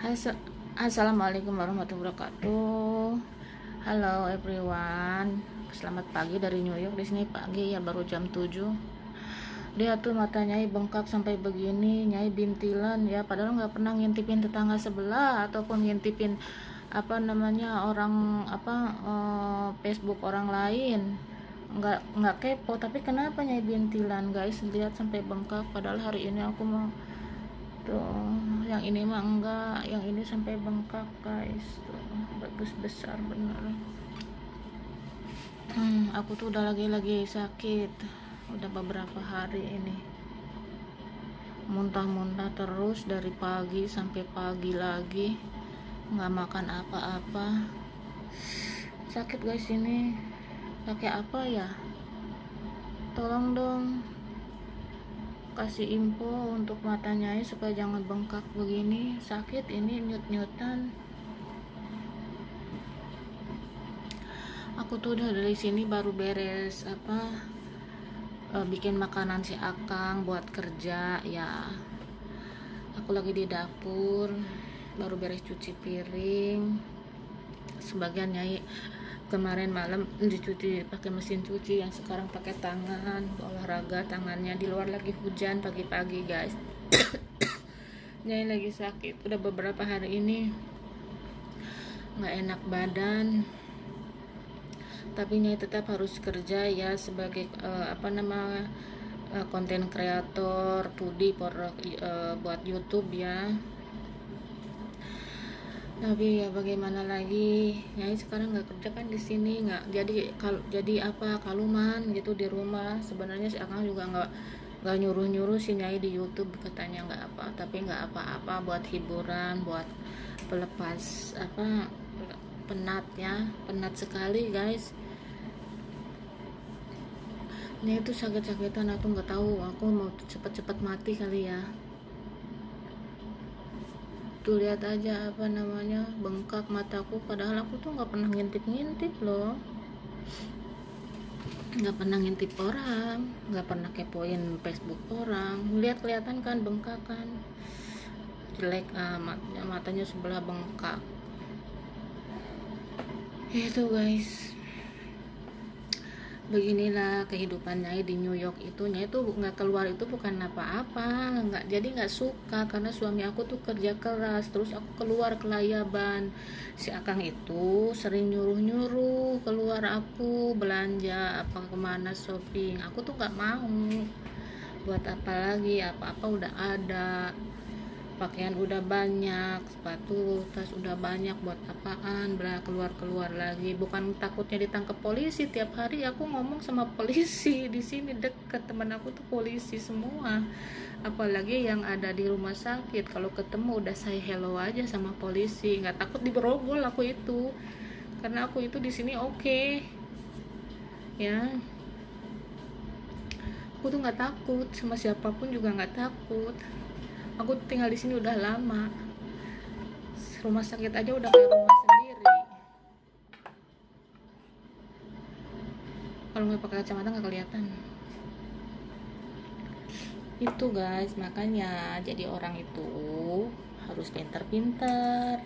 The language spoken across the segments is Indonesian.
Assalamualaikum warahmatullahi wabarakatuh. Halo everyone. Selamat pagi dari New York. Di sini pagi ya, baru jam 7. Dia tuh mata Nyai bengkak sampai begini, Nyai bintilan ya, padahal nggak pernah ngintipin tetangga sebelah ataupun ngintipin orang Facebook orang lain. Nggak kepo, tapi kenapa Nyai bintilan, guys? Lihat sampai bengkak, padahal hari ini aku mau tuh, yang ini mah enggak, yang ini sampai bengkak, guys. Tuh bagus besar bener. Aku tuh udah lagi sakit udah beberapa hari ini, muntah-muntah terus dari pagi sampai pagi lagi, nggak makan apa-apa, sakit guys. Ini pakai apa ya, tolong dong kasih info untuk mata Nyai supaya jangan bengkak begini. Sakit ini, nyut-nyutan. Aku tuh udah dari sini baru beres bikin makanan si Akang buat kerja ya. Aku lagi di dapur baru beres cuci piring. Sebagian Nyai kemarin malam dicuci pakai mesin cuci, yang sekarang pakai tangan, olahraga tangannya. Di luar lagi hujan pagi-pagi, guys. Nyai lagi sakit udah beberapa hari ini, nggak enak badan, tapi Nyai tetap harus kerja ya sebagai konten kreator 2D buat YouTube ya. Tapi ya bagaimana lagi, Nyai sekarang nggak kerja kan di sini, nggak jadi kaluman gitu di rumah. Sebenarnya si Akang juga nggak nyuruh si Nyai di YouTube, katanya nggak apa, tapi nggak apa-apa, buat hiburan, buat pelepas penat ya, penat sekali guys. Ini itu sakit-sakitan, aku nggak tahu, aku mau cepet-cepet mati kali ya. Tuh lihat aja bengkak mataku, padahal aku tuh nggak pernah ngintip loh, nggak pernah ngintip orang, nggak pernah kepoin Facebook orang. Lihat, kelihatan kan bengkak kan, jelek amat, matanya sebelah bengkak. Itu guys, beginilah kehidupan Nyai di New York itu. Nyai tuh nggak keluar itu bukan apa-apa, nggak suka, karena suami aku tuh kerja keras, terus aku keluar kelayaban. Si Akang itu sering nyuruh keluar aku belanja kemana shopping. Aku tuh nggak mau, buat apa lagi, apa-apa udah ada, pakaian udah banyak, sepatu, tas udah banyak, buat apaan keluar lagi. Bukan takutnya ditangkap polisi. Tiap hari aku ngomong sama polisi, di sini deket teman aku tuh polisi semua, apalagi yang ada di rumah sakit. Kalau ketemu udah say hello aja sama polisi, nggak takut diberogol aku itu, karena aku itu di sini oke ya. Aku tuh nggak takut sama siapapun, juga nggak takut. Aku tinggal di sini udah lama. Rumah sakit aja udah kayak rumah sendiri. Kalau nggak pakai kacamata nggak kelihatan. Itu guys, makanya jadi orang itu harus pintar-pintar.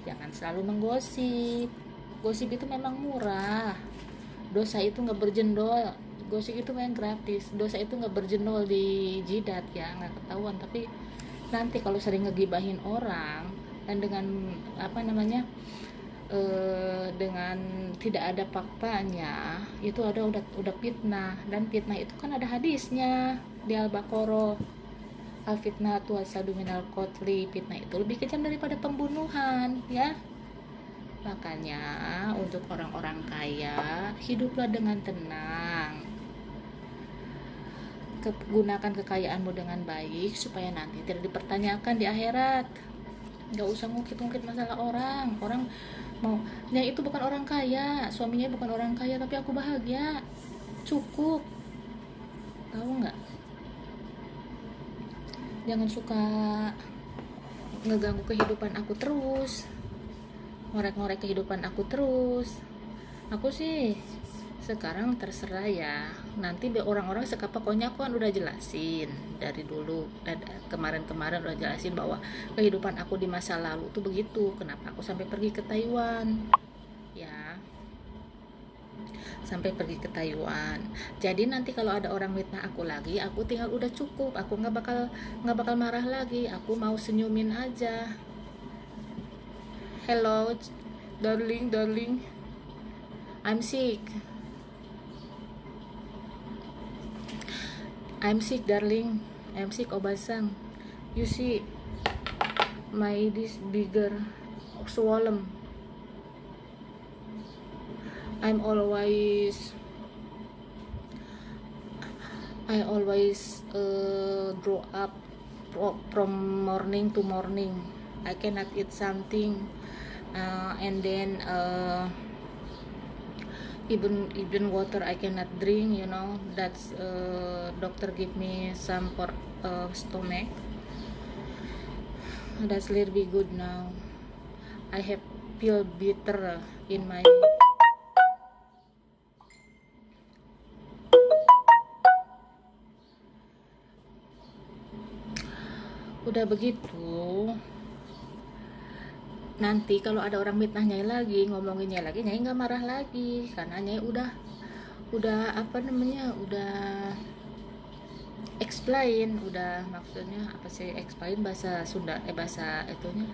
Jangan selalu menggosip. Gosip itu memang murah. Dosa itu nggak berjendol. Gosip itu memang gratis. Dosa itu nggak berjendol di jidat ya, nggak ketahuan. Tapi nanti kalau sering ngegibahin orang dan dengan dengan tidak ada faktanya, itu udah fitnah. Dan fitnah itu kan ada hadisnya di Al-Baqarah, al-fitnah tu asadu minal qatli. Fitnah itu lebih kejam daripada pembunuhan ya. Makanya untuk orang-orang kaya, hiduplah dengan tenang, gunakan kekayaanmu dengan baik supaya nanti tidak dipertanyakan di akhirat. Gak usah ngungkit-ngungkit masalah orang maunya. Itu bukan orang kaya, suaminya bukan orang kaya, tapi aku bahagia, cukup. Tahu nggak? Jangan suka ngeganggu kehidupan aku terus, ngorek-ngorek kehidupan aku terus. Aku sih Sekarang terserah ya, nanti orang-orang suka, pokoknya aku kan udah jelasin dari dulu, kemarin-kemarin udah jelasin bahwa kehidupan aku di masa lalu tuh begitu, kenapa aku sampai pergi ke Taiwan ya, sampai pergi ke Taiwan. Jadi nanti kalau ada orang fitnah aku lagi, aku tinggal udah cukup, aku nggak bakal marah lagi, aku mau senyumin aja. Hello darling, I'm sick. Darling. I'm sick, Obasang. You see, my this bigger, swollen. I'm always, I always grow up from morning to morning. I cannot eat something, and then even water I cannot drink. That's doctor give me some for stomach. That's little bit good now. I have feel bitter in my udah begitu. Nanti kalau ada orang fitnah Nyai lagi, ngomongin Nyai lagi, Nyai nggak marah lagi, karena Nyai udah udah explain, maksudnya apa sih explain, bahasa Sunda, bahasa itunya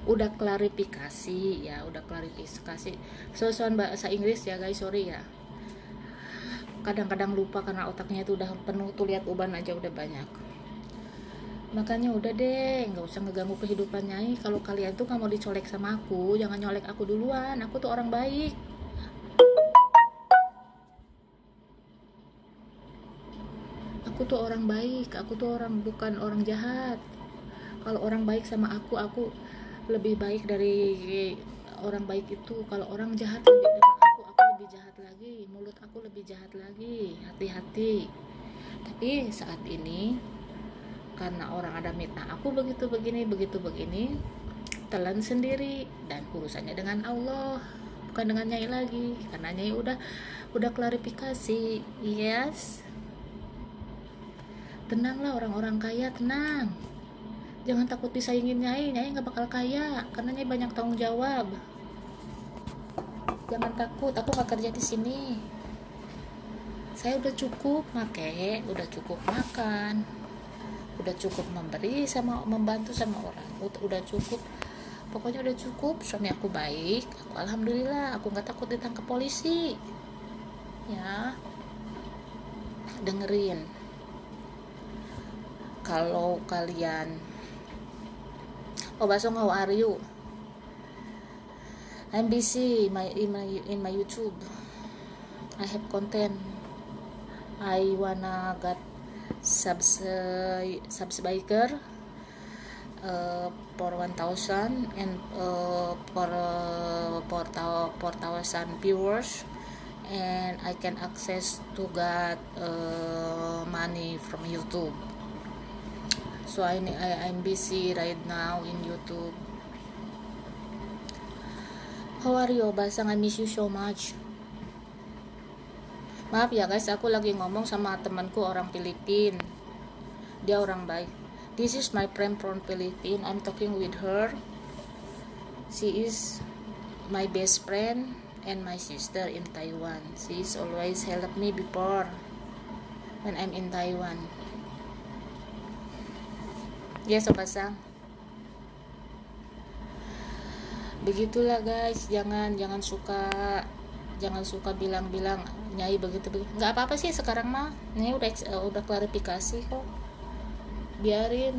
udah klarifikasi ya, soal bahasa Inggris ya guys, sorry ya, kadang-kadang lupa karena otaknya itu udah penuh tuh, lihat uban aja udah banyak. Makanya udah deh, nggak usah ngeganggu kehidupan Nyai. Kalau kalian tuh nggak mau dicolek sama aku, jangan nyolek aku duluan, aku tuh orang baik. Aku tuh orang baik, aku tuh bukan orang jahat. Kalau orang baik sama aku lebih baik dari orang baik itu. Kalau orang jahat lebih dari aku lebih jahat lagi, mulut aku lebih jahat lagi. Hati-hati. Tapi saat ini karena orang ada mitnah aku begitu begini, telan sendiri, dan urusannya dengan Allah, bukan dengan Nyai lagi, karena Nyai udah klarifikasi. Yes, tenanglah orang-orang kaya, tenang, jangan takut disaingin Nyai nggak bakal kaya, karena Nyai banyak tanggung jawab. Jangan takut, aku nggak kerja di sini, saya udah cukup make, udah cukup makan, udah cukup memberi sama membantu sama orang, udah cukup, pokoknya udah cukup. Suami aku baik, aku alhamdulillah, aku nggak takut ditangkap polisi ya. Dengerin, kalau kalian Basong, how are you? I'm busy in my YouTube. I have content, I wanna get subscriber for 1,000 and for 4,000 viewers, and I can access to get money from YouTube. So I'm busy right now in YouTube. How are you, Basang? I miss you so much. Maaf ya guys, aku lagi ngomong sama temanku orang Filipin. Dia orang baik. This is my friend from Philippines. I'm talking with her. She is my best friend and my sister in Taiwan. She is always helped me before when I'm in Taiwan. Yes, Basang. Begitulah guys, jangan suka bilang-bilang Nyai begitu. Nggak apa-apa sih sekarang mah, Nyai udah klarifikasi kok. Biarin,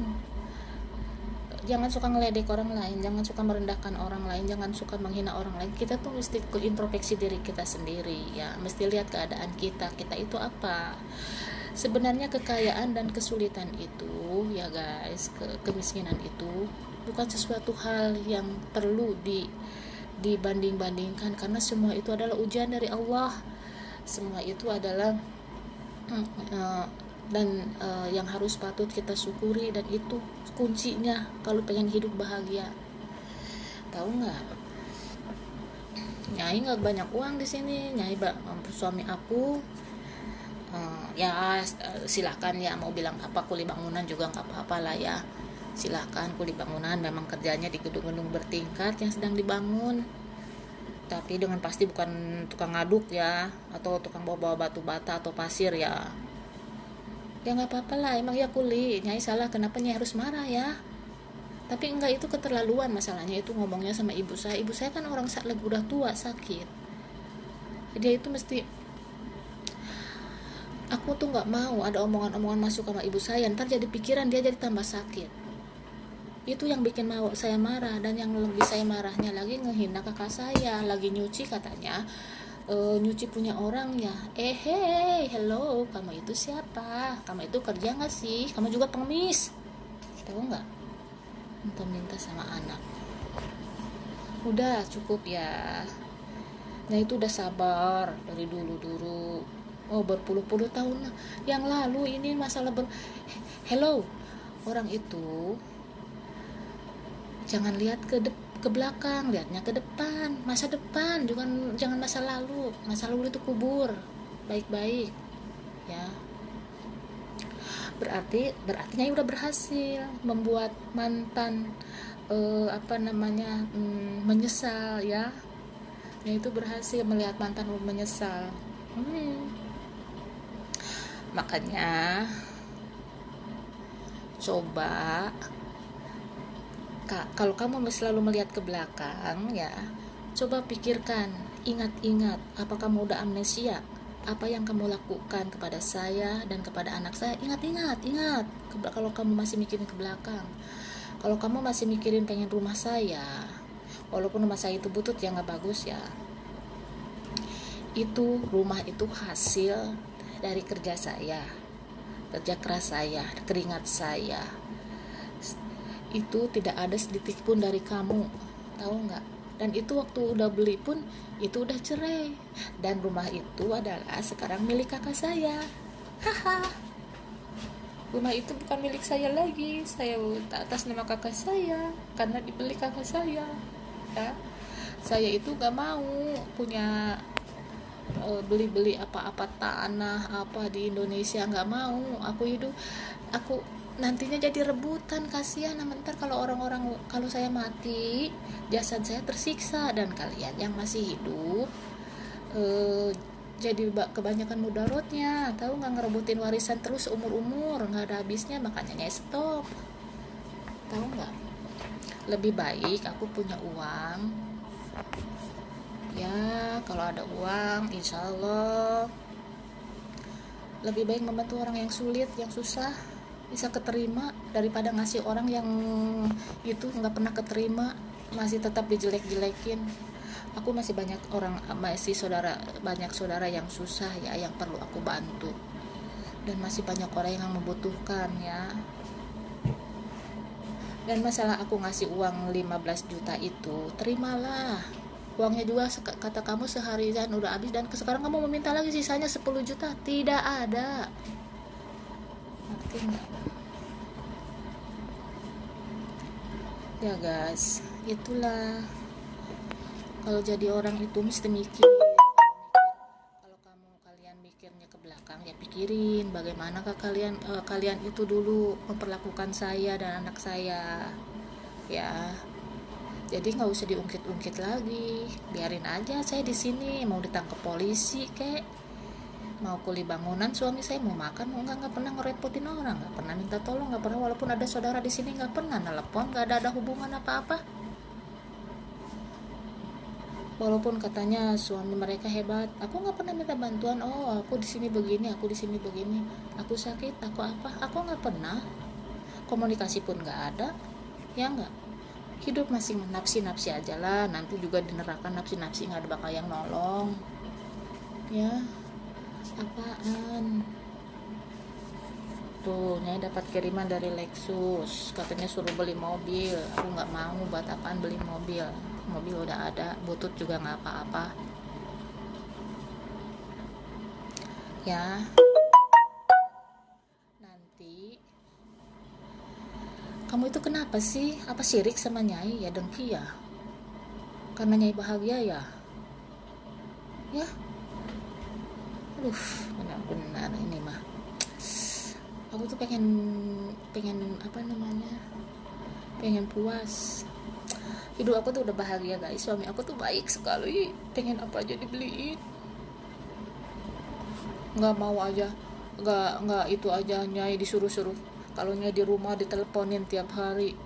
jangan suka ngeledek orang lain, jangan suka merendahkan orang lain, jangan suka menghina orang lain. Kita tuh mesti introspeksi diri kita sendiri ya, mesti lihat keadaan kita itu apa sebenarnya. Kekayaan dan kesulitan itu ya guys, kemiskinan itu bukan sesuatu hal yang perlu dibanding-bandingkan, karena semua itu adalah ujian dari Allah. Semua itu adalah yang harus patut kita syukuri, dan itu kuncinya kalau pengen hidup bahagia. Tahu nggak? Nyai nggak banyak uang di sini. Nyai suami aku ya silakan ya, mau bilang apa, kuli bangunan juga nggak apa-apa lah ya, silakan kuli bangunan, memang kerjanya di gedung-gedung bertingkat yang sedang dibangun, tapi dengan pasti bukan tukang ngaduk ya, atau tukang bawa-bawa batu bata atau pasir ya. Ya nggak apa-apa lah, emang ya kuli, Nyai salah, kenapa Nyai harus marah ya? Tapi enggak, itu keterlaluan. Masalahnya itu ngomongnya sama ibu saya kan orang udah tua sakit, dia itu mesti, aku tuh nggak mau ada omongan-omongan masuk sama ibu saya, ntar jadi pikiran dia jadi tambah sakit. Itu yang bikin mau saya marah. Dan yang lebih saya marahnya lagi, ngehina kakak saya lagi nyuci katanya, nyuci punya orang ya. Hey, hello, kamu itu siapa? Kamu itu kerja nggak sih? Kamu juga pengemis, tahu nggak? Minta-minta sama anak. Udah cukup ya. Nah itu udah sabar dari dulu, oh berpuluh-puluh tahun yang lalu ini masalah hello, orang itu jangan lihat ke belakang, lihatnya ke depan, masa depan, jangan masa lalu. Masa lalu itu kubur baik-baik ya. Berartinya udah berhasil membuat mantan menyesal ya. Ya itu berhasil melihat mantan menyesal. Makanya coba kalau kamu selalu melihat ke belakang ya, coba pikirkan, ingat-ingat, apa kamu udah amnesia? Apa yang kamu lakukan kepada saya dan kepada anak saya? Ingat. Kalau kamu masih mikirin ke belakang, kalau kamu masih mikirin pengen rumah saya, walaupun rumah saya itu butut ya, nggak bagus ya, itu rumah itu hasil dari kerja saya, kerja keras saya, keringat saya. Itu tidak ada sedikit pun dari kamu, tahu nggak? Dan itu waktu udah beli pun itu udah cerai, dan rumah itu adalah sekarang milik kakak saya. Haha, rumah itu bukan milik saya lagi, saya atas nama kakak saya karena dibeli kakak saya ya. Saya itu nggak mau punya beli-beli apa-apa tanah apa di Indonesia, nggak mau. Aku nantinya jadi rebutan, kasihan. Ntar kalau kalau saya mati, jasad saya tersiksa, dan kalian yang masih hidup jadi kebanyakan mudaratnya, tahu nggak? Ngerebutin warisan terus umur nggak ada habisnya. Makanya stop, tahu nggak? Lebih baik aku punya uang ya. Kalau ada uang, insya Allah lebih baik membantu orang yang sulit, yang susah bisa keterima, daripada ngasih orang yang itu nggak pernah keterima, masih tetap dijelek-jelekin. Aku masih banyak saudara yang susah ya, yang perlu aku bantu, dan masih banyak orang yang membutuhkan ya. Dan masalah aku ngasih uang 15 juta itu, terimalah. Uangnya juga kata kamu seharian udah habis, dan sekarang kamu meminta lagi sisanya 10 juta. Tidak ada. Ngerti nggak? Ya guys, itulah. Kalau jadi orang itu mesti mikir. Kalau kalian mikirnya ke belakang, ya pikirin bagaimanakah kalian itu dulu memperlakukan saya dan anak saya ya. Jadi nggak usah diungkit-ungkit lagi, biarin aja saya di sini. Mau ditangkap polisi kek, mau kuli bangunan, suami saya mau makan, mau nggak pernah ngerepotin orang, nggak pernah minta tolong, nggak pernah. Walaupun ada saudara di sini nggak pernah telepon, nggak ada hubungan apa-apa. Walaupun katanya suami mereka hebat, aku nggak pernah minta bantuan. Oh, aku di sini begini, aku di sini begini, aku sakit, aku apa, aku nggak pernah. Komunikasi pun nggak ada, ya nggak. Hidup masih nafsi aja lah, nanti juga di neraka nafsi nggak ada bakal yang nolong ya. Apaan tuh, Nyai dapat kiriman dari Lexus, katanya suruh beli mobil. Aku nggak mau, buat apaan beli mobil udah ada, butut juga nggak apa-apa ya. Nanti kamu itu kenapa sih, apa syirik sama Nyai ya? Dengki ya karena Nyai bahagia ya? ya. Aduh, benar-benar ini mah aku tuh pengen pengen apa namanya, pengen puas. Hidup aku tuh udah bahagia guys, suami aku tuh baik sekali, pengen apa aja dibeliin, nggak mau aja, nggak itu aja nyai disuruh-suruh, kalau nyai di rumah diteleponin tiap hari.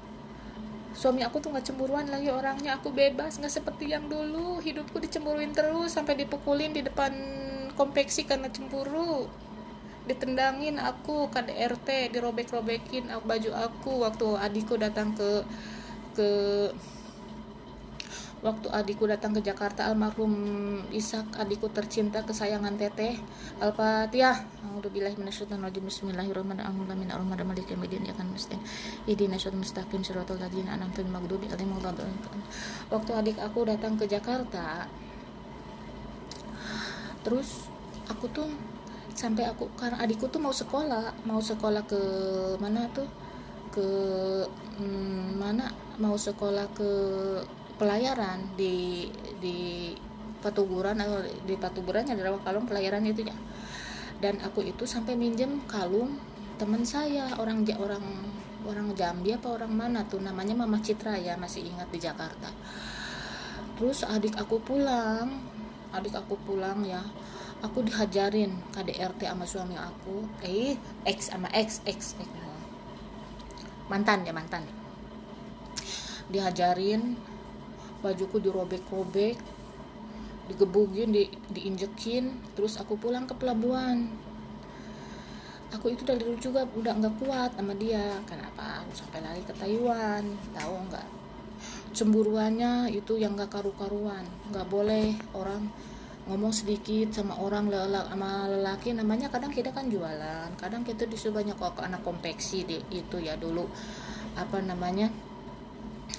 Suami aku tuh nggak cemburuan lagi orangnya, aku bebas, nggak seperti yang dulu hidupku dicemburuin terus sampai dipukulin di depan konveksi karena cemburu, ditendangin aku KDRT, dirobek-robekin baju aku waktu adikku datang ke waktu adikku datang ke Jakarta, almarhum Ishak, adikku tercinta kesayangan teteh. Al-Fatihah. A'udzubillahi minasyaitonir rajim. Bismillahirrahmanirrahim. Maliki yaumiddin. Iyyaka nasta'in. Ihdinas siratal mustaqim. Shiratal ladzina an'amta 'alaihim ghairil maghdubi 'alaihim. Waktu adik aku datang ke Jakarta, terus aku tuh sampai aku, karena adikku tuh mau sekolah ke mana tuh, ke mana, mau sekolah ke pelayaran di Patuburan, atau di Patuburan ya, di Rawakalong pelayaran itu ya. Dan aku itu sampai minjem kalung teman saya, orang Jambi apa orang mana tuh, namanya Mama Citra ya, masih ingat, di Jakarta. Terus adik aku pulang ya, aku dihajarin KDRT sama suami aku, mantan dihajarin, bajuku dirobek-robek, digebukin, diinjekin. Terus aku pulang ke pelabuhan. Aku itu dari dulu juga udah nggak kuat sama dia. Kenapa aku sampai lari ke Taiwan, tahu nggak? Cemburuannya itu yang nggak karu-karuan. Nggak boleh orang ngomong sedikit sama orang sama lelaki, namanya kadang kita kan jualan, kadang kita disuruh banyak anak konveksi itu ya dulu, apa namanya,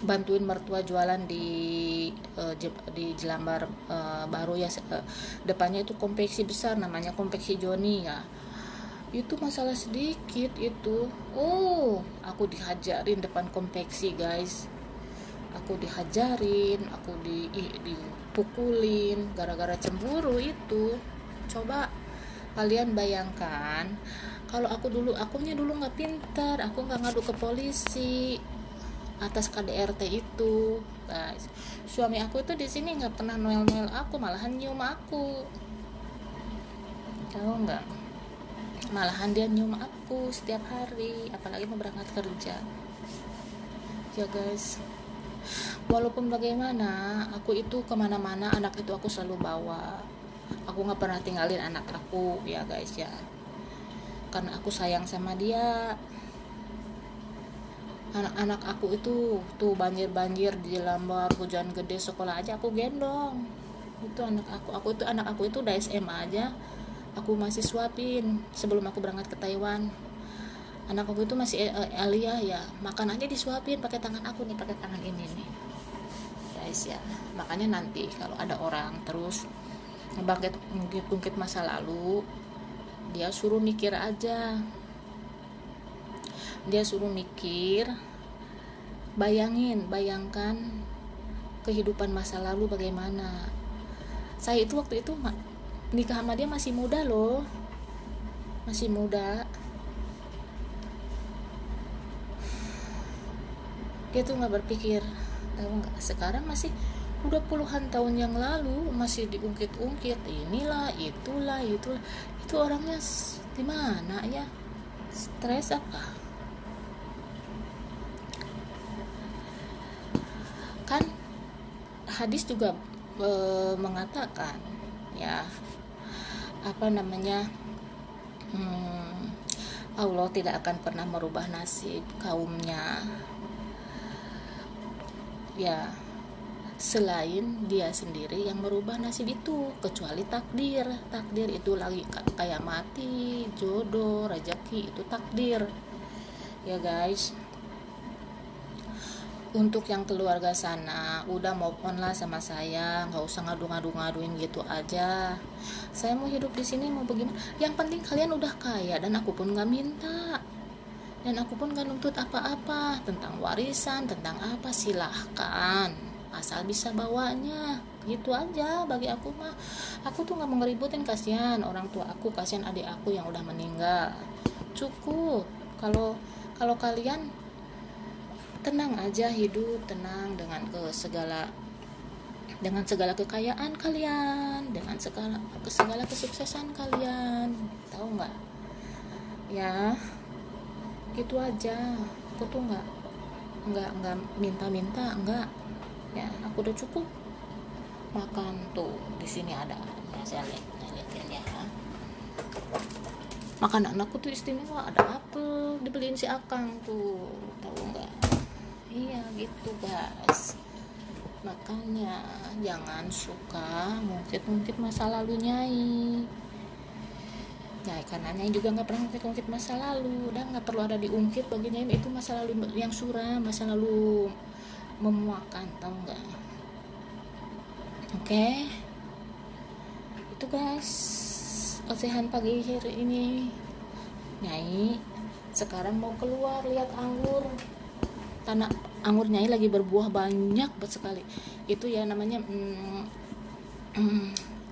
bantuin mertua jualan di Jelambar baru ya, depannya itu konveksi besar namanya konveksi Joni ya. Itu masalah sedikit itu, aku dihajarin depan konveksi guys, aku dihajarin, aku dipukulin gara-gara cemburu itu. Coba kalian bayangkan kalau akunya dulu nggak pintar, aku nggak ngadu ke polisi atas KDRT itu guys. Suami aku itu di sini nggak pernah noel aku, malahan nyium aku, tahu nggak, malahan dia nyium aku setiap hari, apalagi mau berangkat kerja ya guys. Walaupun bagaimana, aku itu kemana-mana anak itu aku selalu bawa, aku nggak pernah tinggalin anak aku ya guys ya, karena aku sayang sama dia. Anak-anak aku itu tuh banjir di Jelambar, hujan gede, sekolah aja aku gendong. Itu anak aku itu udah SMA aja aku masih suapin sebelum aku berangkat ke Taiwan. Anak aku itu masih aliyah ya, makan aja disuapin pakai tangan aku nih, pakai tangan ini nih guys ya. Makanya nanti kalau ada orang terus ngungkit masa lalu, dia suruh mikir aja, dia suruh mikir, bayangkan kehidupan masa lalu bagaimana. Saya itu waktu itu nikah sama dia masih muda loh, masih muda. Dia tuh nggak berpikir, tahu nggak, sekarang masih udah puluhan tahun yang lalu masih diungkit-ungkit inilah itulah. Itu orangnya di mana ya, stres apa? Kan hadis juga mengatakan ya, apa namanya, Allah tidak akan pernah merubah nasib kaumnya ya, selain dia sendiri yang merubah nasib itu, kecuali takdir itu lagi kayak mati, jodoh, rezeki, itu takdir ya guys. Untuk yang keluarga sana udah move on lah sama saya, nggak usah ngadu-ngaduin gitu aja. Saya mau hidup di sini mau bagaimana, yang penting kalian udah kaya, dan aku pun nggak minta, dan aku pun nggak nuntut apa-apa tentang warisan, tentang apa, silahkan asal bisa bawanya, gitu aja bagi aku mah. Aku tuh nggak mau ngeributin, kasihan orang tua aku, kasihan adik aku yang udah meninggal. Cukup. Kalau kalau kalian tenang aja, hidup tenang dengan segala kekayaan kalian, dengan segala kesuksesan kalian, tahu nggak? Ya, gitu aja. Aku tuh nggak minta-minta, nggak. Ya, aku udah cukup makan tuh. Di sini ada, ya, saya liatin ya. Makanan aku tuh istimewa, ada apel dibeliin si Akang tuh, tahu nggak? Iya gitu guys. Makanya jangan suka ngungkit-ngungkit masa lalu Nyai. Nyai karena Nyai juga nggak pernah ngungkit-ngungkit masa lalu, udah nggak perlu ada diungkit bagi Nyai, itu masa lalu yang suram, masa lalu memuakan, tahu nggak? Oke, itu guys ocehan pagi hari ini. Nyai sekarang mau keluar lihat anggur, tanah anggur Nyai lagi berbuah banyak sekali. Itu ya namanya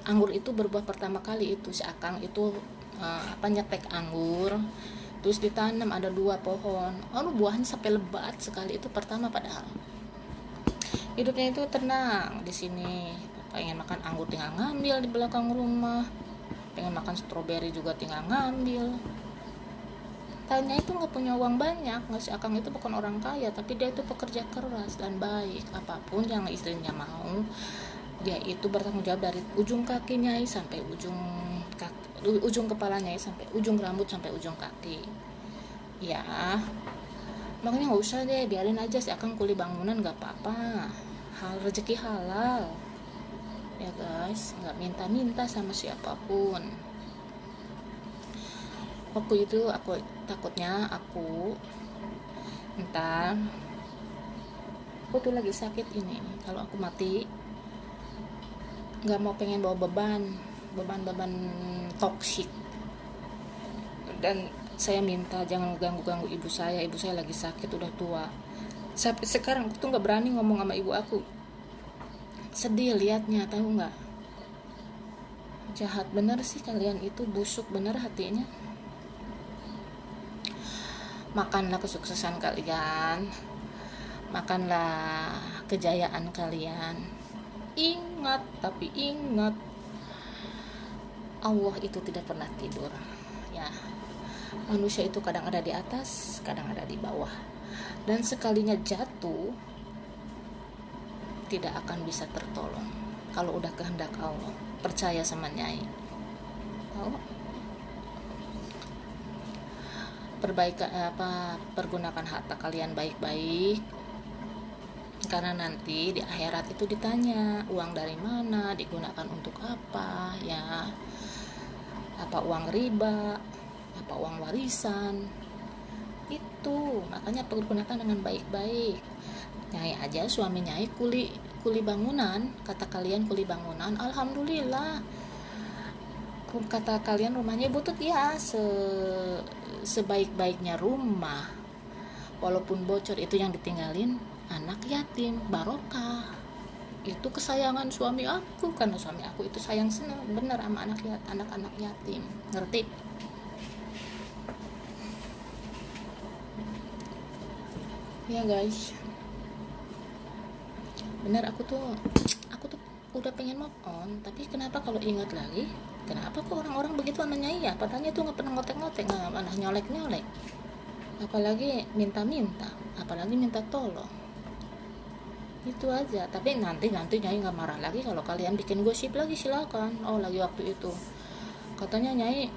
anggur itu berbuah pertama kali itu si Akang itu nyetek anggur terus ditanam, ada 2 pohon. Buahnya sampai lebat sekali, itu pertama. Padahal hidupnya itu tenang di sini. Pengen makan anggur tinggal ngambil di belakang rumah, pengen makan stroberi juga tinggal ngambil. Tanya itu nggak punya uang banyak, nggak, si Akang itu bukan orang kaya, tapi dia itu pekerja keras dan baik. Apapun yang istrinya mau, dia itu bertanggung jawab dari ujung kakinya sampai ujung kepalanya, sampai ujung rambut sampai ujung kaki. Ya, makanya nggak usah deh, biarin aja si Akang kuli bangunan, nggak apa-apa. Rezeki halal. Ya guys, nggak minta-minta sama siapapun. Waktu itu aku takutnya entar aku tuh lagi sakit ini, kalau aku mati nggak mau, pengen bawa beban toksik. Dan saya minta jangan ganggu ibu saya lagi sakit, udah tua. Sampai sekarang aku tuh nggak berani ngomong sama ibu aku, sedih liatnya, tahu nggak? Jahat bener sih kalian itu, busuk bener hatinya. Makanlah kesuksesan kalian, makanlah kejayaan kalian. Tapi ingat, Allah itu tidak pernah tidur. Ya, manusia itu kadang ada di atas, kadang ada di bawah. Dan sekalinya jatuh, tidak akan bisa tertolong. Kalau udah kehendak Allah, percaya sama Nyai. Pergunakan harta kalian baik-baik, karena nanti di akhirat itu ditanya uang dari mana, digunakan untuk apa, ya, apa uang riba, apa uang warisan. Itu makanya pergunakan dengan baik-baik. Nyai aja suami Nyai kuli bangunan, kata kalian kuli bangunan, alhamdulillah. Kata kalian rumahnya butut, ya, sebaik-baiknya rumah, walaupun bocor, itu yang ditinggalin anak yatim, barokah. Itu kesayangan suami aku, karena suami aku itu sayang bener sama anak-anak yatim, ngerti? Ya guys, bener, aku tuh udah pengen move on, tapi kenapa kalau ingat lagi, kenapa kok orang-orang begitu sama Nyai ya? Padahal itu nggak pernah ngotek-ngotek, nggak pernah nyolek-nyolek, apalagi minta-minta, apalagi minta tolong. Itu aja. Tapi nanti Nyai nggak marah lagi kalau kalian bikin gosip lagi, silakan. Lagi waktu itu katanya Nyai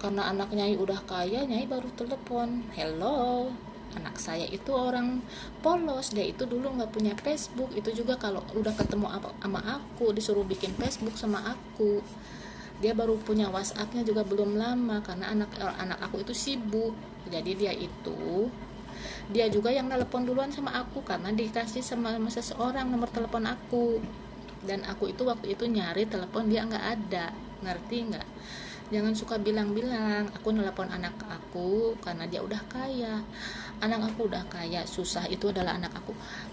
karena anak Nyai udah kaya, Nyai baru telepon, hello, anak saya itu orang polos, dia itu dulu nggak punya Facebook. Itu juga kalau udah ketemu sama aku disuruh bikin Facebook sama aku. Dia baru punya WhatsAppnya juga belum lama, karena anak aku itu sibuk. Jadi dia juga yang telepon duluan sama aku, karena dikasih sama seseorang nomor telepon aku, dan aku itu waktu itu nyari telepon dia nggak ada, ngerti nggak? Jangan suka bilang-bilang aku nelpon anak aku karena dia udah kaya. anak aku udah kaya, susah itu adalah anak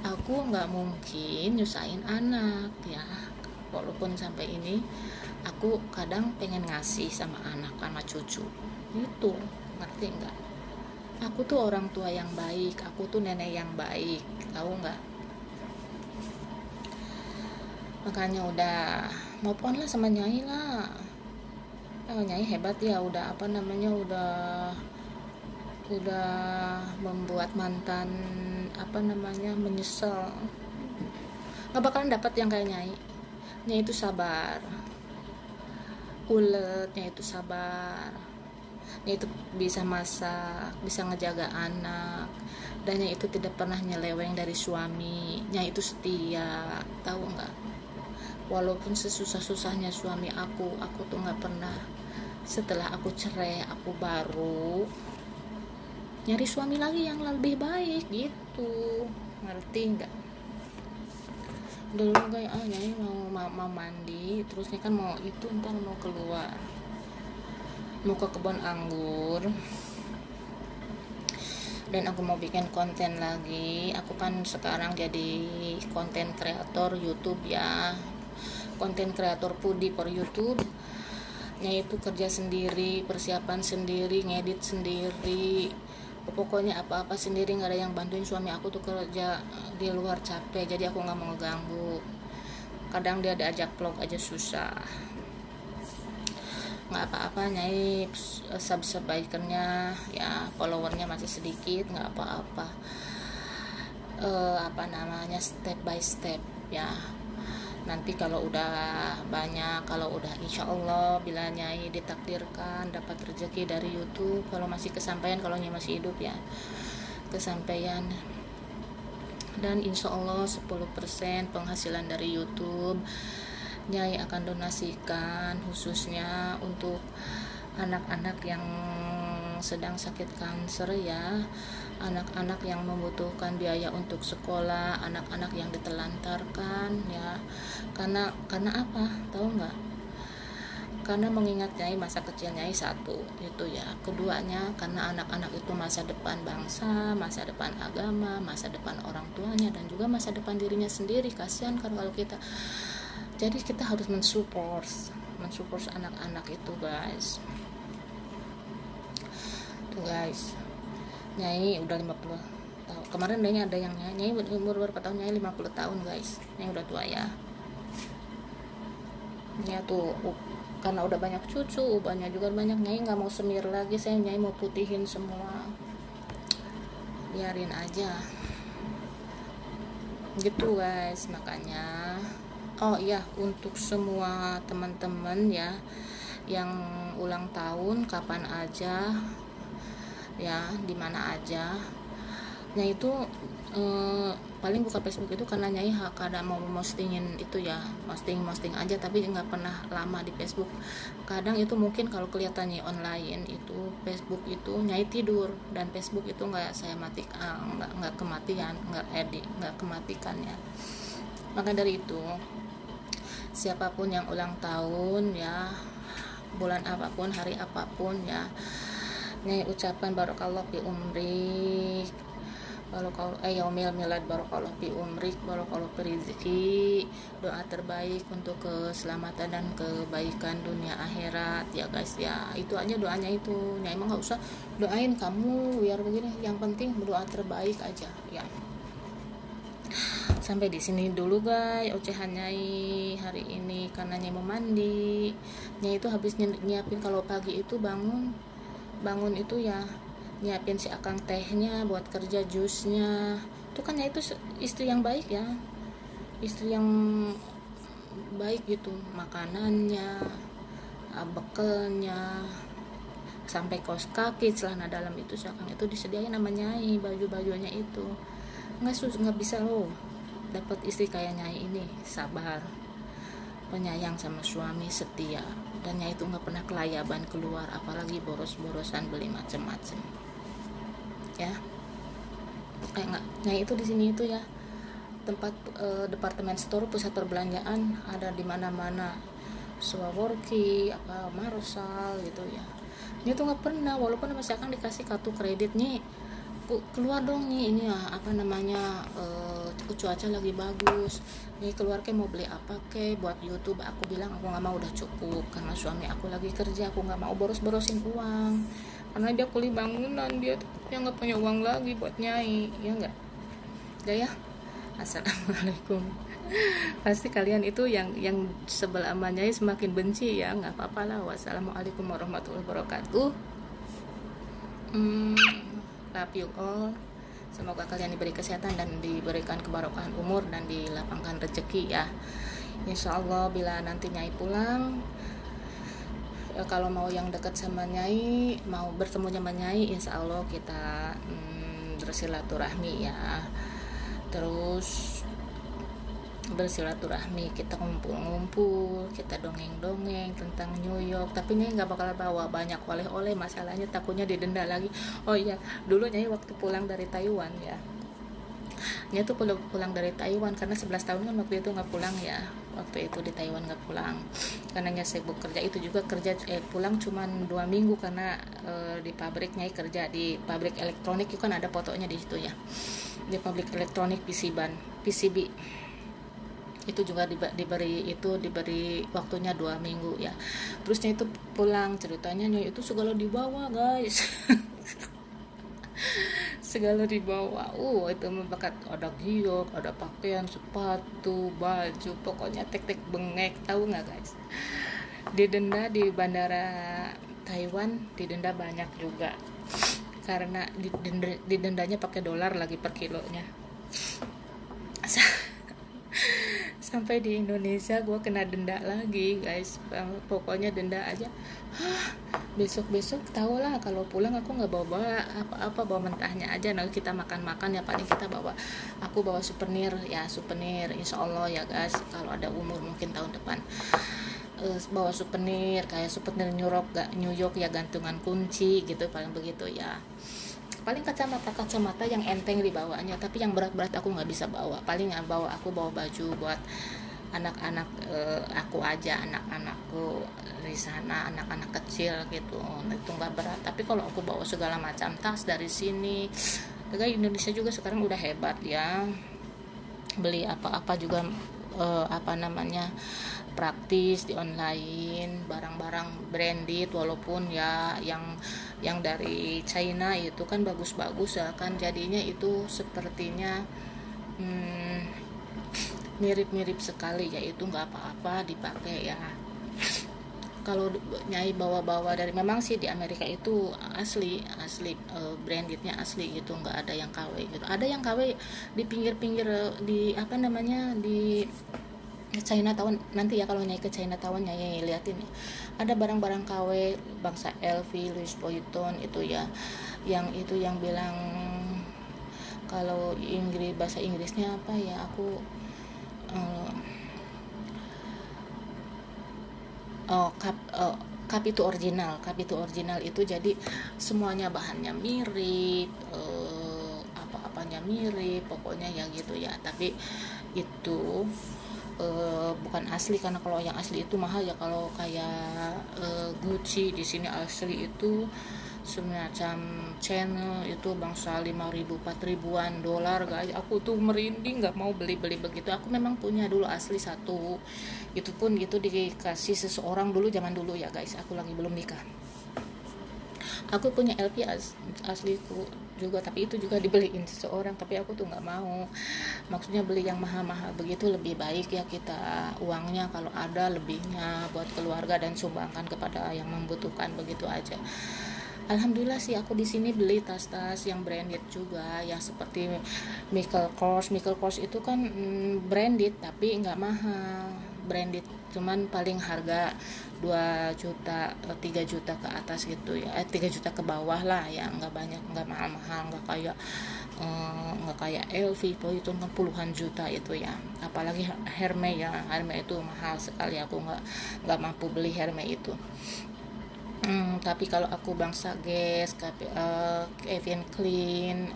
aku nggak mungkin nyusahin anak ya. Walaupun sampai ini aku kadang pengen ngasih sama anak sama cucu itu, ngerti nggak? Aku tuh orang tua yang baik, aku tuh nenek yang baik, tahu nggak? Makanya udah mau pon lah sama Nyai lah. Nyai hebat ya, udah apa namanya, udah membuat mantan apa namanya menyesal. Nggak bakalan dapat yang kayak Nyai. Nyai itu sabar, uletnya itu sabar, Nyai itu bisa masak, bisa ngejaga anak, dan Nyai itu tidak pernah nyeleweng dari suami. Nyai itu setia, tahu nggak? Walaupun sesusah-susahnya suami aku tuh nggak pernah, setelah aku cerai aku baru nyari suami lagi yang lebih baik gitu, ngerti nggak? Dulu kayak Nyai mau mandi, terus nih kan mau itu ntar mau keluar, mau ke kebun anggur, dan aku mau bikin konten lagi. Aku kan sekarang jadi konten kreator YouTube ya, konten kreator Pudi per YouTube. Nyai itu kerja sendiri, persiapan sendiri, ngedit sendiri, pokoknya apa-apa sendiri, nggak ada yang bantuin. Suami aku tuh kerja di luar capek, jadi aku nggak mau ngeganggu. Kadang dia diajak vlog aja susah. Nggak apa-apa Nyai, subscribernya ya, followernya masih sedikit, nggak apa-apa. Apa namanya, step by step ya. Nanti kalau udah banyak, kalau udah insya Allah bila Nyai ditakdirkan dapat rezeki dari YouTube, kalau masih kesampaian, kalau Nyai masih hidup ya, kesampaian, dan insya Allah 10% penghasilan dari YouTube Nyai akan donasikan khususnya untuk anak-anak yang sedang sakit kanker ya, anak-anak yang membutuhkan biaya untuk sekolah, anak-anak yang ditelantarkan ya. Karena apa, tahu nggak? Karena mengingat Nyai masa kecil Nyai satu itu ya, keduanya karena anak-anak itu masa depan bangsa, masa depan agama, masa depan orang tuanya, dan juga masa depan dirinya sendiri. Kasihan kan kalau kita, jadi kita harus mensupport anak-anak itu guys. Tuh guys, Nyai udah 50 tahun. Kemarin ada yang Nyai umur berapa tahun? Nyai 50 tahun guys. Nyai udah tua ya. Nyai tuh karena udah banyak cucu, ubahnya juga banyak. Nyai nggak mau semir lagi, Nyai mau putihin semua. Biarin aja. Gitu guys, makanya oh iya, untuk semua teman-teman ya yang ulang tahun kapan aja ya, dimana aja, Nyai itu paling buka Facebook itu karena Nyai kadang mau postingin itu ya, posting aja, tapi nggak pernah lama di Facebook. Kadang itu mungkin kalau kelihatannya online itu Facebook itu Nyai tidur, dan Facebook itu nggak saya nggak kematian, nggak kematikan ya. Maka dari itu siapapun yang ulang tahun ya, bulan apapun, hari apapun ya, Nyai ucapkan barakallah fi umrik, barakallah yaumil milad, barakallah fi umrik, barakallah fi rizki, doa terbaik untuk keselamatan dan kebaikan dunia akhirat ya guys ya. Itu aja doanya itu. Nyai emang nggak usah doain kamu biar begini, yang penting berdoa terbaik aja ya. Sampai di sini dulu guys ocehan Nyai hari ini, karena Nyai mau mandi. Nyai itu habis nyiapin, kalau pagi itu bangun itu ya, nyiapin si akang tehnya buat kerja, jusnya. Itu kan Nyai itu istri yang baik ya, istri yang baik gitu, makanannya, bekelnya, sampai kaos kaki, celana dalam itu si akang itu disediain sama Nyai, baju-bajunya itu. Nggak bisa loh dapat istri kayak Nyai ini, sabar, penyayang sama suami, setia, dan Nyai itu nggak pernah kelayaban keluar, apalagi boros-borosan beli macem-macem ya. Nyai itu di sini itu ya, tempat departemen store, pusat perbelanjaan ada di mana-mana, Swaworki, apa Marsal gitu ya. Nyai itu nggak pernah, walaupun masih akan dikasih kartu kreditnya, keluar dong nih, ini ya apa namanya, cuaca lagi bagus nih, keluar ke mau beli apa ke buat YouTube. Aku bilang aku nggak mau, udah cukup, karena suami aku lagi kerja, aku nggak mau boros-borosin uang, karena dia kuli bangunan, dia nggak punya uang lagi buat nyai, ya nggak. Udah ya, assalamualaikum. Pasti kalian itu yang sebelah sama nyai semakin benci ya, nggak apa-apa lah. Wassalamualaikum warahmatullahi wabarakatuh. hmm, Love you all. Semoga kalian diberi kesehatan dan diberikan kebarokahan umur dan dilapangkan rezeki ya. Insya Allah bila nanti nyai pulang, kalau mau yang dekat sama nyai, mau bertemu sama nyai, insya Allah kita bersilaturahmi ya. Terus bersilaturahmi, kita ngumpul-ngumpul, kita dongeng-dongeng tentang New York. Tapi Nyai nggak bakal bawa banyak oleh-oleh, masalahnya takutnya didenda lagi. Oh iya, dulu Nyai waktu pulang dari Taiwan ya, Nyai tuh pulang dari Taiwan karena 11 tahun kan waktu itu nggak pulang ya. Waktu itu di Taiwan nggak pulang karena Nyai sibuk kerja. Itu juga pulang cuman 2 minggu karena di pabrik. Nyai kerja di pabrik elektronik, itu kan ada fotonya di situ ya, di pabrik elektronik PCB itu juga diberi waktunya 2 minggu ya. Terusnya itu pulang, ceritanya itu segala dibawa guys. Segala dibawa, itu membakat, ada giok, ada pakaian, sepatu, baju, pokoknya tek-tek bengek, tahu nggak guys. Didenda di bandara Taiwan, didenda banyak juga karena didendanya pakai dolar lagi per kilonya. Sampai di Indonesia gue kena denda lagi guys. Pokoknya denda aja. Besok tau lah, kalau pulang aku nggak bawa apa-apa, bawa mentahnya aja. Nah kita makan ya, paling kita aku bawa souvenir insya Allah ya guys. Kalau ada umur mungkin tahun depan, bawa souvenir kayak souvenir New York ya, gantungan kunci gitu, paling begitu ya. Paling kacamata yang enteng dibawanya, tapi yang berat-berat aku nggak bisa bawa. Paling aku bawa baju buat anak-anak aku aja, anak-anakku di sana, anak-anak kecil gitu, itu nggak berat. Tapi kalau aku bawa segala macam tas dari sini, juga Indonesia juga sekarang udah hebat ya, beli apa-apa juga praktis di online, barang-barang branded, walaupun ya yang dari China itu kan bagus-bagus ya kan, jadinya itu sepertinya mirip-mirip sekali ya, itu nggak apa-apa dipakai ya. Kalau Nyai bawa-bawa dari, memang sih di Amerika itu asli brandednya asli gitu, nggak ada yang KW gitu. Ada yang KW di pinggir-pinggir di Chinatown. Nanti ya kalau Nyai ke Chinatown, Nyai liatin ya, ada barang-barang KW bangsa LV, Louis Vuitton itu ya, yang bilang, kalau bahasa Inggrisnya apa ya, aku cup itu original itu, jadi semuanya bahannya mirip, apa-apanya mirip, pokoknya ya gitu ya. Tapi itu bukan asli, karena kalau yang asli itu mahal ya. Kalau kayak Gucci di sini asli itu semacam channel itu bangsa 5.000 4.000-an dolar guys. Aku tuh merinding, nggak mau beli begitu. Aku memang punya dulu asli satu, itu pun gitu dikasih seseorang dulu, zaman dulu ya guys, aku lagi belum nikah. Aku punya LV asliku juga, tapi itu juga dibeliin seseorang, tapi aku tuh nggak mau. Maksudnya beli yang mahal-mahal begitu, lebih baik ya kita uangnya kalau ada lebihnya buat keluarga dan sumbangkan kepada yang membutuhkan, begitu aja. Alhamdulillah sih aku di sini beli tas-tas yang branded juga, yang seperti Michael Kors itu kan branded tapi nggak mahal, branded cuman paling harga 2 juta 3 juta ke atas gitu ya, 3 juta ke bawah lah ya, nggak banyak, nggak mahal-mahal, nggak kayak LV itu kan puluhan juta itu ya. Apalagi Hermes itu mahal sekali, aku nggak mampu beli Hermes itu. Tapi kalau aku bangsa Guess, Calvin Klein,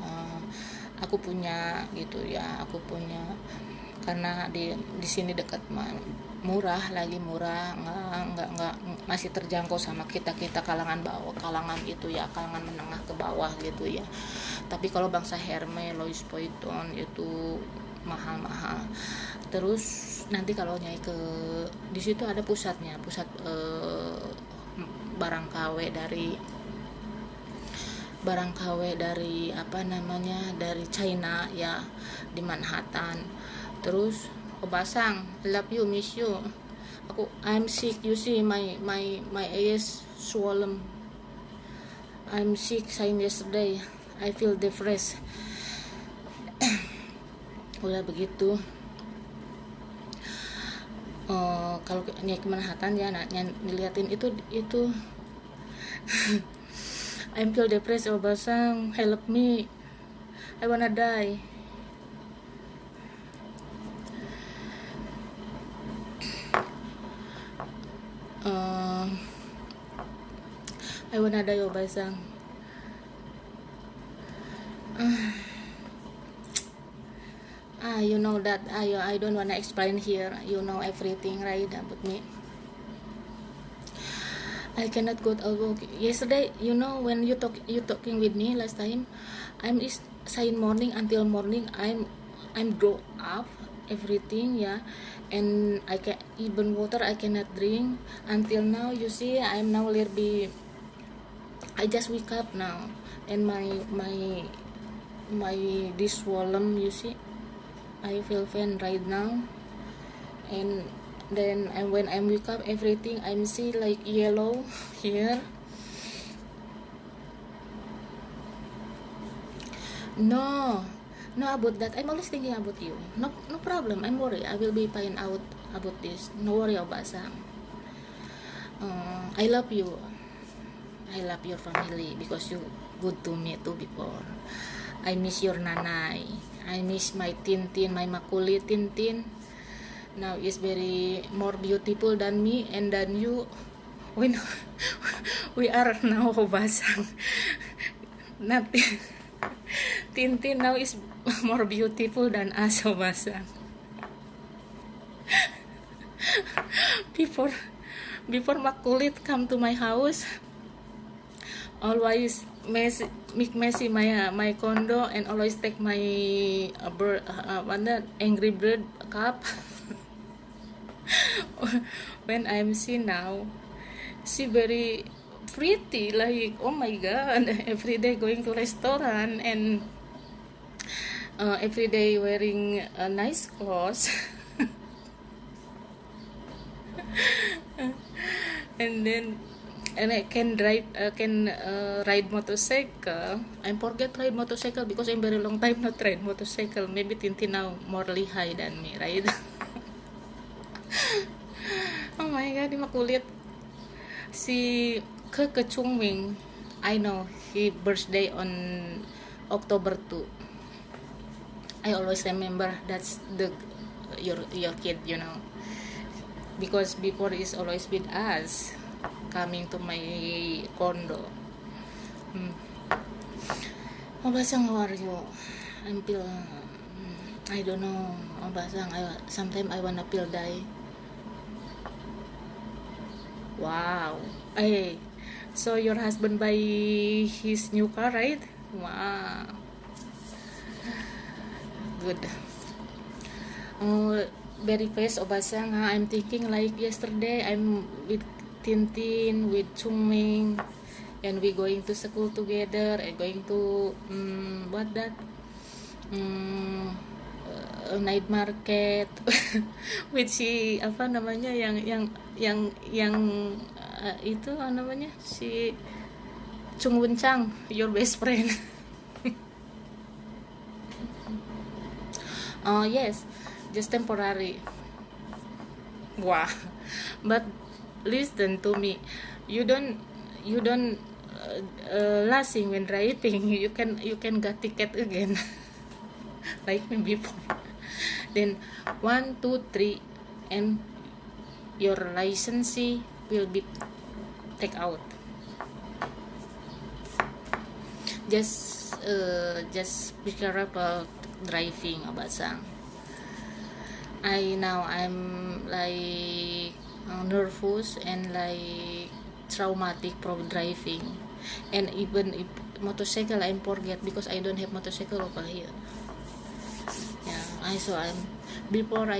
aku punya gitu ya, aku punya karena di sini dekat murah, lagi murah, nggak masih terjangkau sama kita kalangan bawah, kalangan itu ya, kalangan menengah ke bawah gitu ya. Tapi kalau bangsa Hermes, Louis Vuitton itu mahal-mahal. Terus nanti kalau nyai ke di situ ada pusat barang KW dari apa namanya, dari China ya, di Manhattan. Terus Basang, love you, miss you. I'm sick, you see my ears swollen. I'm sick since yesterday. I feel depressed. Udah begitu. Kalau nyai ke Manhattan ya, diliatin itu I feel depressed, Basang, help me, I wanna die. I wanna die, Basang. You know that I don't wanna explain here. You know everything, right, about me. I cannot go out. Yesterday, you know, when you talking with me last time, I'm saying morning until morning. I'm grow up everything, yeah, and I can even water I cannot drink until now. You see, I'm now little bit. I just wake up now, and my this swollen. You see, I feel pain right now, and then when I wake up, everything I'm see like yellow here. No about that. I'm always thinking about you. No problem. I'm worried. I will be find out about this. No worry, Basang. I love you. I love your family because you good to me too before. I miss your nanay. I miss my Tintin, my Makuli Tintin. Now is very more beautiful than me and than you. We are now Basang. Nothing. Tintin now is more beautiful than us, Basang. Before Makulit come to my house, always make messy my condo and always take my Angry Bird cup. When I'm see now, she very pretty, like oh my god, every day going to restaurant and every day wearing nice clothes. and I can ride motorcycle. I forget ride motorcycle because I'm very long time not ride motorcycle. Maybe Tintin now more lihai than me, right? Oh my god, di Makulit. Si Ke Chungming, I know he birthday on October 2. I always remember that's your kid, you know, because before is always with us, coming to my condo. Basang, how are you? I'm feel I don't know, Basang. Sometimes I wanna feel die. Wow. Hey, so your husband buy his new car, right? Wow. Good. Very fast, Basang. I'm thinking like yesterday I'm with Tintin, with Chungming, and we going to school together and going to night market with si apa namanya yang itu namanya si Chung Wencang, your best friend. Oh yes, just temporary. Wah, but listen to me, you don't lasting when driving. You can get ticket again. Like me before. Then 1, 2, 3 and your license will be take out. Just be careful driving, Basang. I'm like nervous and like traumatic from driving, and even if motorcycle I'm forget because I don't have motorcycle over here. Yeah, I'm before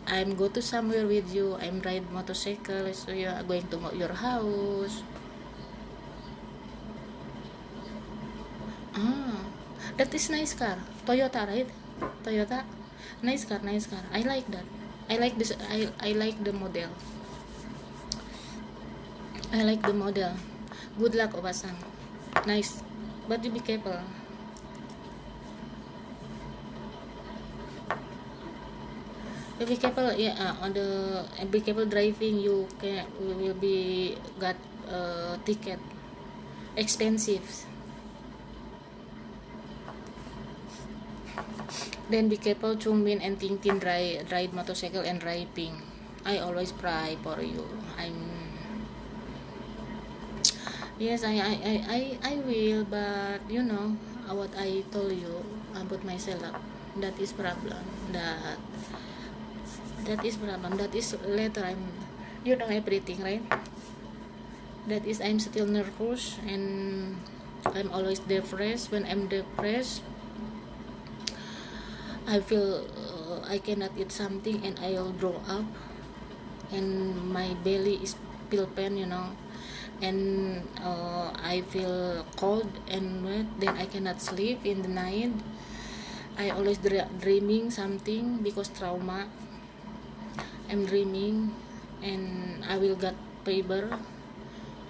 I'm go to somewhere with you, I'm ride motorcycle, so you are going to your house. Ah, that is nice car. Toyota, right? Toyota. Nice car, nice car. I like that. I like this. I like the model. I like the model. Good luck, Obasan. Nice. But you be careful. You be careful, yeah. On the be careful driving. You can will be got ticket expensive. Then be careful, Chungmin and Tingtin ride motorcycle and driving. I always pray for you. Yes, I will, but you know what I told you about myself. That is problem. That is problem. That is later you know everything, right? That is I'm still nervous and I'm always depressed. When I'm depressed, I feel I cannot eat something and I'll grow up, and my belly is feel pain, you know, and I feel cold and wet. Then I cannot sleep in the night. I always dreaming something because trauma. I'm dreaming and I will get fever.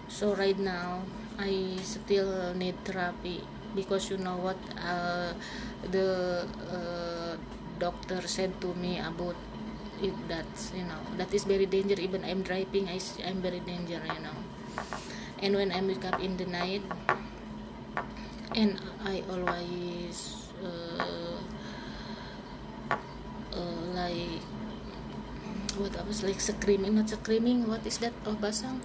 So right now I still need therapy because you know what the doctor said to me about it, that you know that is very dangerous. Even I'm driving, I'm very dangerous, you know. And when I wake up in the night, and I always like what I was like screaming, not screaming. What is that? Oh, basang.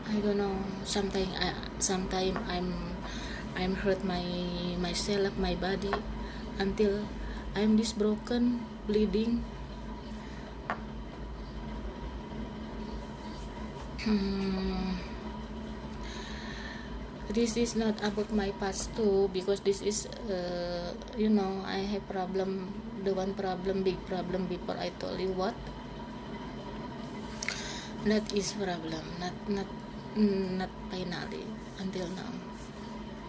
I don't know. Sometimes I'm hurt myself, my body, until I'm this broken, bleeding. This is not about my past too, because this is you know, I have problem, the one problem, big problem before I told you what. That is problem, not finally until now.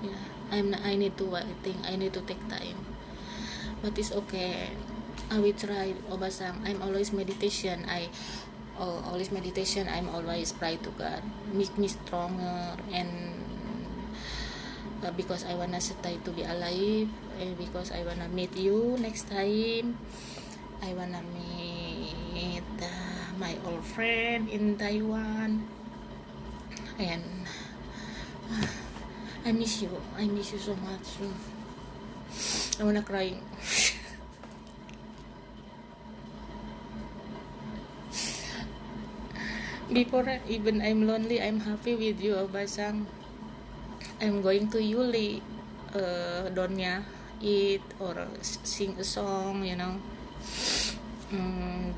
Yeah, I need to, I think I need to take time, but it's okay. I will try, Obasang. I'm always meditation. Always meditation. I'm always pray to God, make me stronger, and because I wanna stay to be alive, because I wanna meet you next time. I wanna meet my old friend in Taiwan, and I miss you so much. I wanna cry. Before even I'm lonely, I'm happy with you, Obasang. I'm going to Yuli, Donya, eat or sing a song, you know.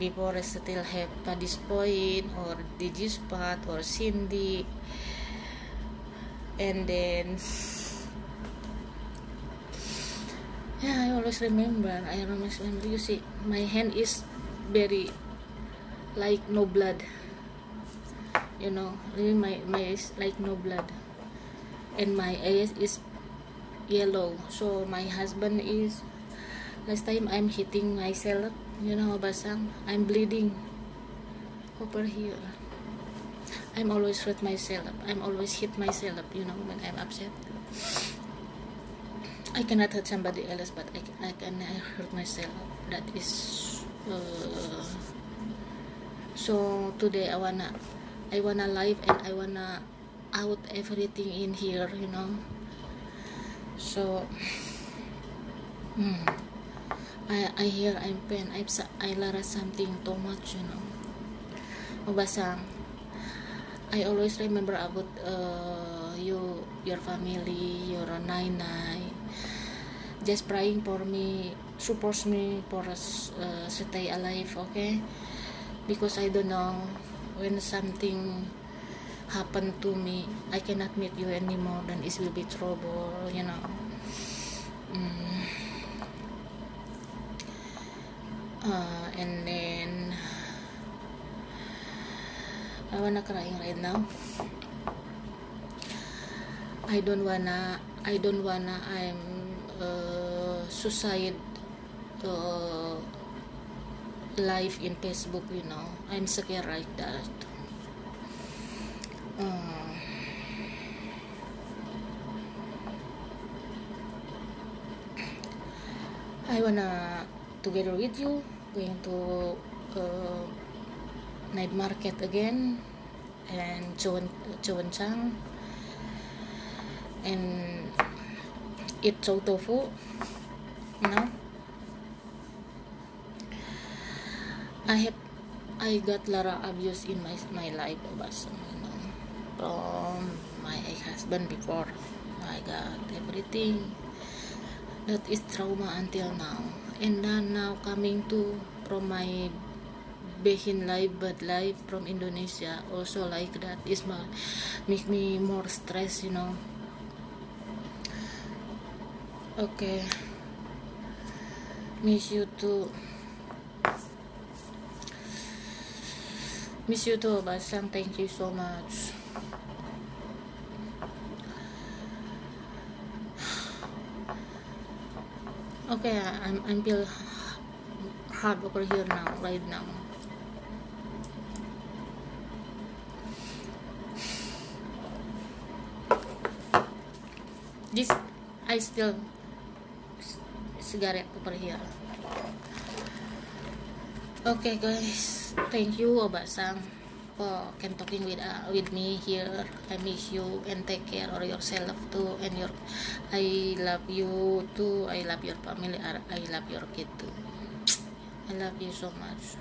Before I still have Paddy's Point or Digispot or Cindy, and then yeah, I always remember. You see, my hand is very like no blood, you know. Really, my is like no blood, and my eyes is yellow. So my husband is, last time I'm hitting myself, you know, Basang, I'm bleeding over here. I'm always hurt myself. I'm always hit myself, you know, when I'm upset. I cannot hurt somebody else, but I can hurt myself. That is so today I wanna live, and I wanna out everything in here, you know. So I hear I'm pain. I lara something too much, you know. Obasang, I always remember about you, your family, your nainay, just praying for me, support me for stay alive, okay? Because I don't know when something happen to me, I cannot meet you anymore, then it will be trouble, and then I wanna crying right now. I don't wanna I'm suicide live in Facebook, I'm scared like that. I wanna together with you going to night market again and Cheongsam and eat chow tofu, I got a lot of abuse in my life, from my ex-husband before. I got everything that is trauma until now, and then now coming to from my behin life, bad life from Indonesia also like that is make me more stress, Okay, miss you too Basang, thank you so much. Okay, I'm feel hard over here now, right now. This I still cigarette over here. Okay guys, thank you Basang for talking with me here. I miss you and take care of yourself too, and I love you too. I love your family. I love your kid too. I love you so much.